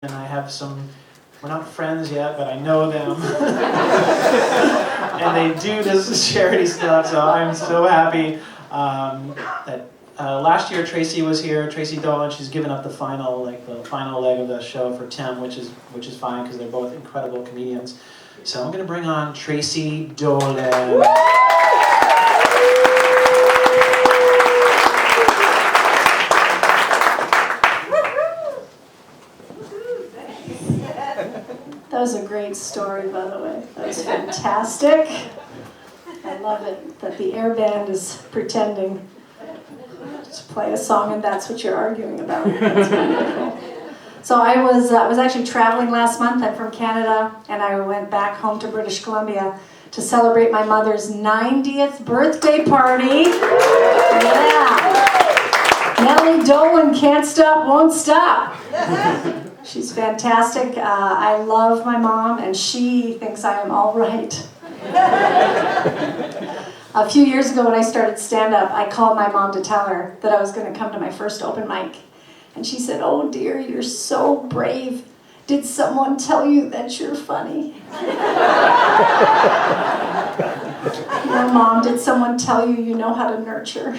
and I have we're not friends yet, but I know them. And they do this charity stuff, so I'm so happy that last year Tracy was here, Tracy Dolan. She's given up the final leg of the show for Tim, which is fine because they're both incredible comedians. So I'm going to bring on Tracy Dolan. That was a great story, by the way. That was fantastic. I love it that the air band is pretending to play a song and that's what you're arguing about. That's wonderful. So I was actually traveling last month. I'm from Canada, and I went back home to British Columbia to celebrate my mother's 90th birthday party. Yeah. Nellie Dolan can't stop, won't stop. She's fantastic. I love my mom, and she thinks I am all right. A few years ago when I started stand-up, I called my mom to tell her that I was going to come to my first open mic. And she said, "Oh dear, you're so brave. Did someone tell you that you're funny?" No, Mom, did someone tell you you know how to nurture?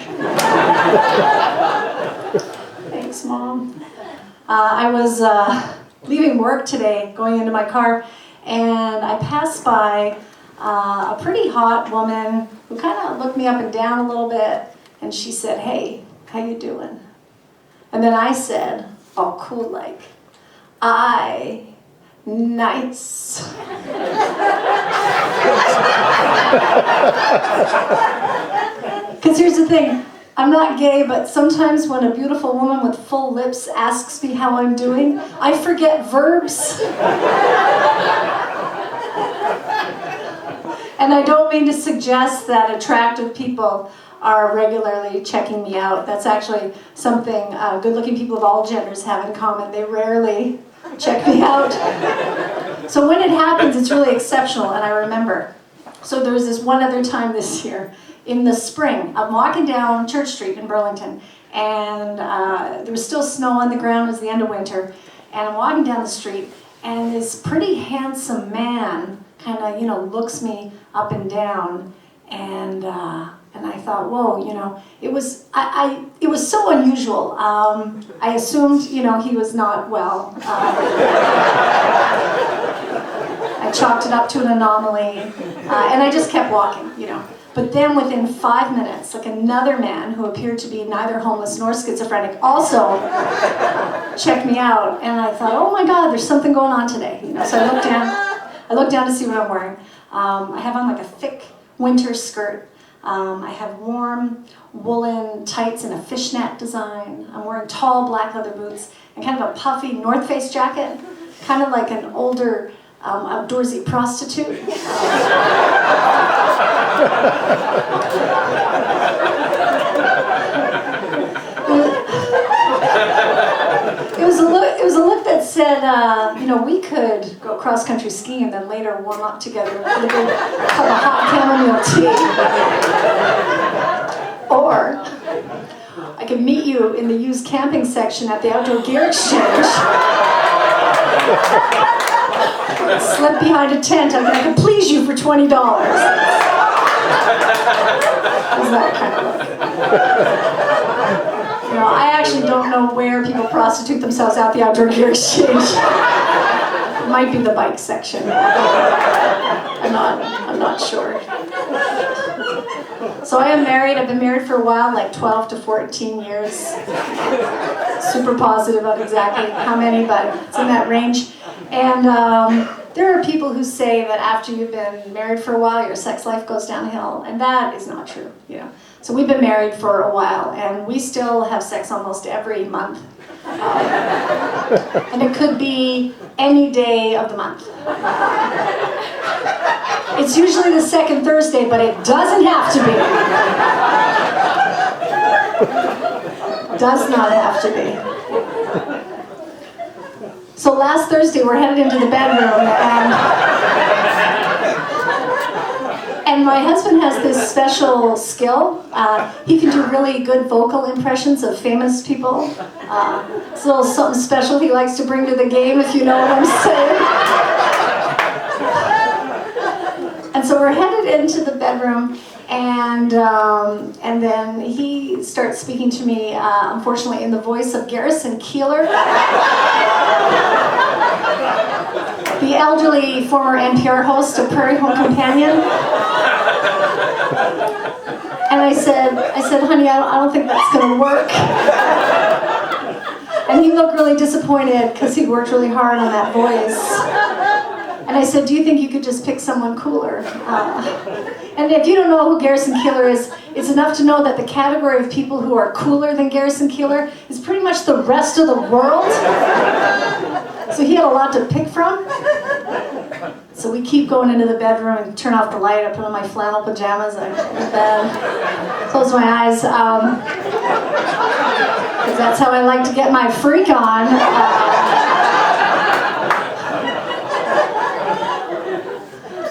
Thanks, Mom. I was leaving work today, going into my car, and I passed by a pretty hot woman who kind of looked me up and down a little bit, and she said, "Hey, how you doing?" And then I said, all cool like, nice." Because here's the thing, I'm not gay, but sometimes when a beautiful woman with full lips asks me how I'm doing, I forget verbs. And I don't mean to suggest that attractive people are regularly checking me out. That's actually something good-looking people of all genders have in common. They rarely check me out. So when it happens, it's really exceptional, and I remember. So there was this one other time this year, in the spring. I'm walking down Church Street in Burlington, and there was still snow on the ground. It was the end of winter, and I'm walking down the street, and this pretty handsome man kind of, looks me up and down, and I thought, whoa, it was so unusual. I assumed, he was not well. I chalked it up to an anomaly, and I just kept walking, But then within 5 minutes, another man who appeared to be neither homeless nor schizophrenic also checked me out, and I thought, oh my God, there's something going on today. So I looked down to see what I'm wearing. I have on a thick winter skirt. I have warm woolen tights in a fishnet design. I'm wearing tall black leather boots and kind of a puffy North Face jacket, kind of like an older outdoorsy prostitute. It was a look that said, we could go cross-country skiing and then later warm up together with a good cup of hot chamomile tea. Or I could meet you in the used camping section at the outdoor gear exchange. Slip behind a tent and I could please you for $20. Is that kind of look? I actually don't know where people prostitute themselves at the outdoor gear exchange. It might be the bike section. I'm not sure. So I am married. I've been married for a while, 12 to 14 years. Super positive of exactly how many, but it's in that range. And there are people who say that after you've been married for a while, your sex life goes downhill, and that is not true. So we've been married for a while, and we still have sex almost every month. And it could be any day of the month. It's usually the second Thursday, but it doesn't have to be. Does not have to be. So last Thursday, we're headed into the bedroom, and And my husband has this special skill. He can do really good vocal impressions of famous people. It's a little something special he likes to bring to the game, if you know what I'm saying. And so we're headed into the bedroom, and then he starts speaking to me, unfortunately, in the voice of Garrison Keillor, the elderly former NPR host of Prairie Home Companion. And I said, honey, I don't think that's going to work. And he looked really disappointed because he worked really hard on that voice. And I said, do you think you could just pick someone cooler? And if you don't know who Garrison Keillor is, it's enough to know that the category of people who are cooler than Garrison Keillor is pretty much the rest of the world. So he had a lot to pick from. So we keep going into the bedroom and turn off the light. I put on my flannel pajamas, I go to bed, close my eyes, because that's how I like to get my freak on.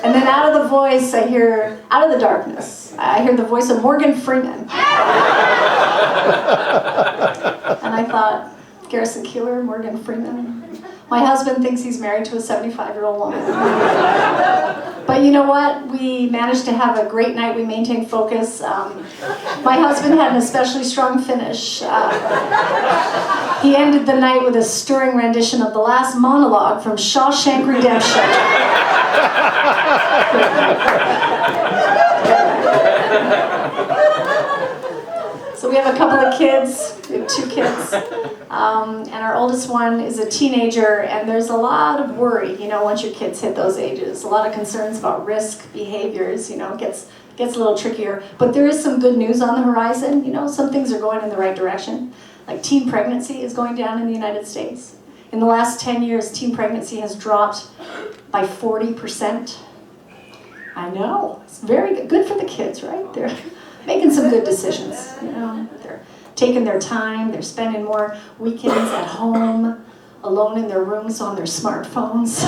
And then out of the voice, I hear, out of the darkness, I hear the voice of Morgan Freeman. And I thought, Garrison Keillor, Morgan Freeman. My husband thinks he's married to a 75-year-old woman. But you know what? We managed to have a great night. We maintained focus. My husband had an especially strong finish. He ended the night with a stirring rendition of the last monologue from Shawshank Redemption. So we have a couple of kids. We have 2 kids. And our oldest one is a teenager, and there's a lot of worry, once your kids hit those ages. A lot of concerns about risk behaviors, it gets a little trickier. But there is some good news on the horizon, some things are going in the right direction. Like teen pregnancy is going down in the United States. In the last 10 years, teen pregnancy has dropped by 40%. I know, it's very good for the kids, right? They're making some good decisions, They're taking their time, they're spending more weekends at home, alone in their rooms on their smartphones.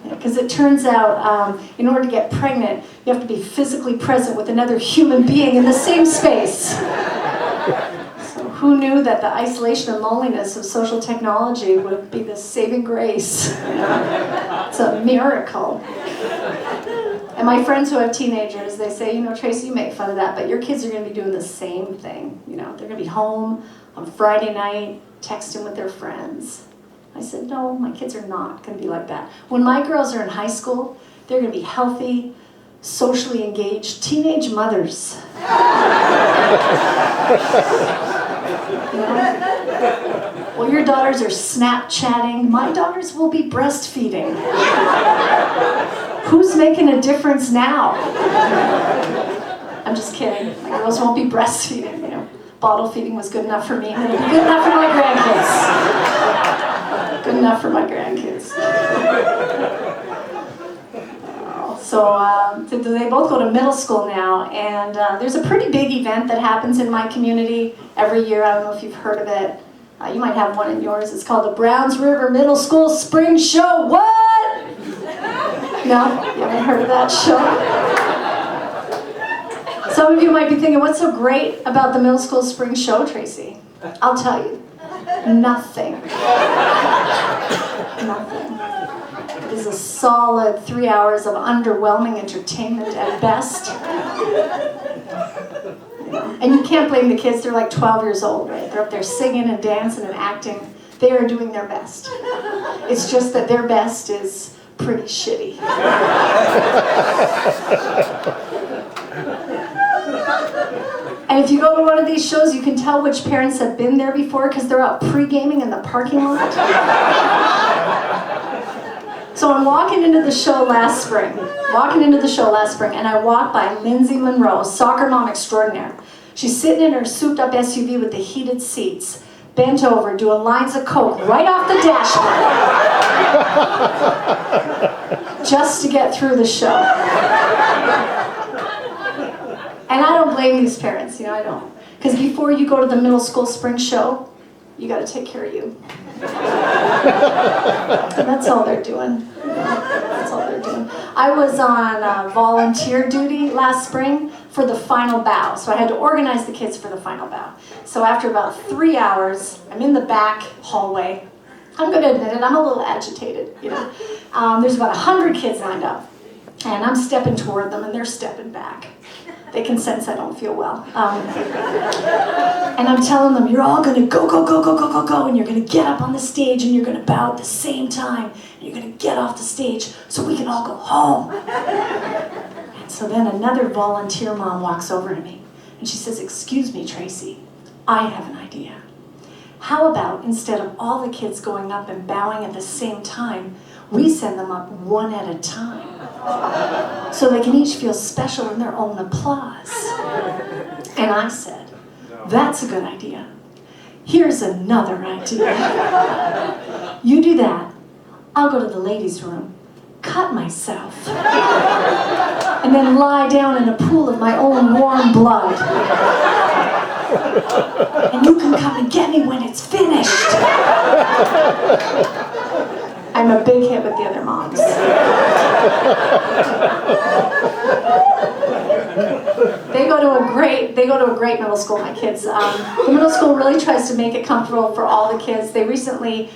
Because it turns out, in order to get pregnant, you have to be physically present with another human being in the same space. So who knew that the isolation and loneliness of social technology would be the saving grace? It's a miracle. And my friends who have teenagers, they say, Tracy, you make fun of that, but your kids are going to be doing the same thing. They're going to be home on Friday night, texting with their friends. I said, no, my kids are not going to be like that. When my girls are in high school, they're going to be healthy, socially engaged teenage mothers. Well, your daughters are Snapchatting. My daughters will be breastfeeding. Who's making a difference now? I'm just kidding. My girls won't be breastfeeding. Bottle feeding was good enough for me. It'll be good enough for my grandkids. Good enough for my grandkids. So they both go to middle school now, and there's a pretty big event that happens in my community every year. I don't know if you've heard of it. You might have one in yours. It's called the Browns River Middle School Spring Show. What? No? You haven't heard of that show? Some of you might be thinking, what's so great about the middle school spring show, Tracy? I'll tell you. Nothing. Nothing. It is a solid 3 hours of underwhelming entertainment at best. And you can't blame the kids. They're like 12 years old, right? They're up there singing and dancing and acting. They are doing their best. It's just that their best is pretty shitty. And if you go to one of these shows, you can tell which parents have been there before because they're out pre-gaming in the parking lot. So I'm walking into the show last spring, and I walked by Lindsay Monroe, soccer mom extraordinaire. She's sitting in her souped-up SUV with the heated seats, bent over, doing lines of coke right off the dashboard, just to get through the show. And I don't blame these parents, I don't. Because before you go to the middle school spring show, you got to take care of you. And that's all they're doing. That's all they're doing. I was on volunteer duty last spring for the final bow. So I had to organize the kids for the final bow. So after about 3 hours, I'm in the back hallway. I'm going to admit it, I'm a little agitated, you know. There's about 100 kids lined up, and I'm stepping toward them, and they're stepping back. They can sense I don't feel well. And I'm telling them, you're all gonna go, go, go, go, go, go, go, and you're gonna get up on the stage and you're gonna bow at the same time. And you're gonna get off the stage so we can all go home. And so then another volunteer mom walks over to me and she says, excuse me, Tracy, I have an idea. How about instead of all the kids going up and bowing at the same time, we send them up one at a time, so they can each feel special in their own applause. And I said, that's a good idea. Here's another idea. You do that, I'll go to the ladies' room, cut myself, and then lie down in a pool of my own warm blood. And you can come and get me when it's finished. I'm a big hit with the other moms. They go to a great middle school, my kids. The middle school really tries to make it comfortable for all the kids. They recently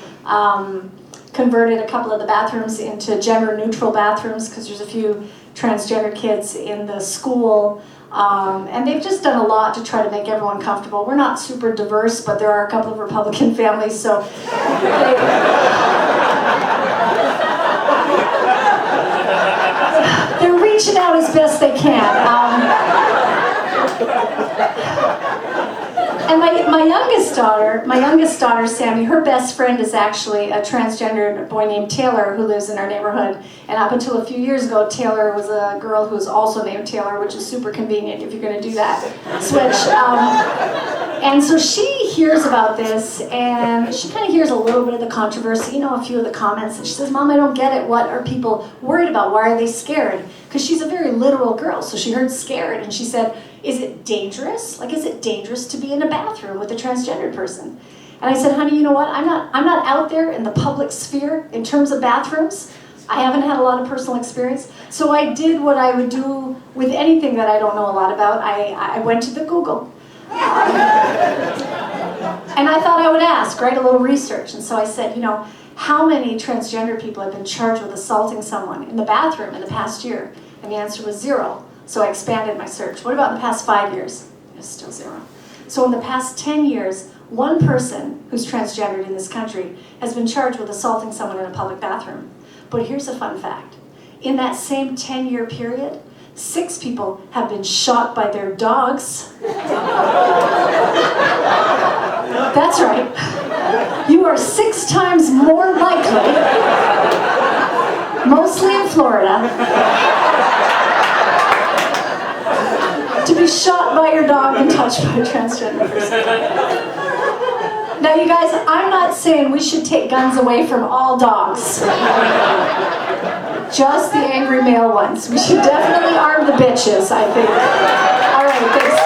converted a couple of the bathrooms into gender-neutral bathrooms because there's a few transgender kids in the school. And they've just done a lot to try to make everyone comfortable. We're not super diverse, but there are a couple of Republican families, so they're reaching out as best they can. And my youngest daughter, Sammy, her best friend is actually a transgender boy named Taylor who lives in our neighborhood. And up until a few years ago, Taylor was a girl who was also named Taylor, which is super convenient if you're going to do that switch. And so she hears about this, and she kind of hears a little bit of the controversy, you know, a few of the comments, and she says, Mom, I don't get it. What are people worried about? Why are they scared? Because she's a very literal girl, so she heard scared, and she said, is it dangerous? Like, is it dangerous to be in a bathroom with a transgendered person? And I said, honey, you know what? I'm not out there in the public sphere in terms of bathrooms. I haven't had a lot of personal experience. So I did what I would do with anything that I don't know a lot about. I went to the Google. And I thought I would ask, write a little research. And so I said, you know, how many transgender people have been charged with assaulting someone in the bathroom in the past year? And the answer was 0. So I expanded my search. What about in the past 5 years? It's still 0. So in the past 10 years, one person who's transgendered in this country has been charged with assaulting someone in a public bathroom. But here's a fun fact. In that same 10-year period, 6 people have been shot by their dogs. That's right. You are 6 times more likely, mostly in Florida, to be shot by your dog and touched by a transgender person. Now you guys, I'm not saying we should take guns away from all dogs. Just the angry male ones. We should definitely arm the bitches, I think. All right, thanks.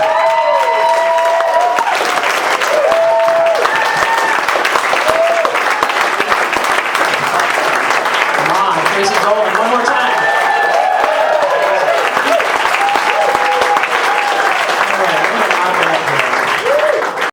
Come on, Tracy Dolan.